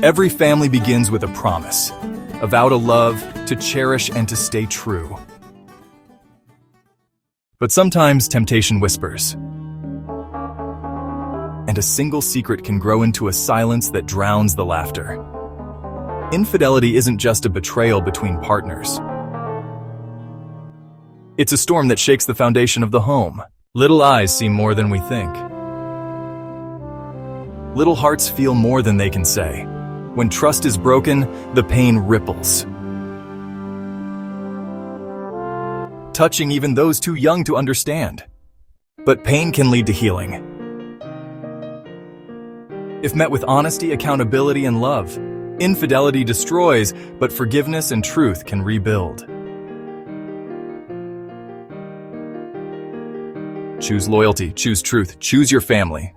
Every family begins with a promise, a vow to love, to cherish, and to stay true. But sometimes temptation whispers, and a single secret can grow into a silence that drowns the laughter. Infidelity isn't just a betrayal between partners. It's a storm that shakes the foundation of the home. Little eyes see more than we think. Little hearts feel more than they can say. When trust is broken, the pain ripples, touching even those too young to understand. But pain can lead to healing. If met with honesty, accountability, and love, infidelity destroys, but forgiveness and truth can rebuild. Choose loyalty, choose truth, choose your family.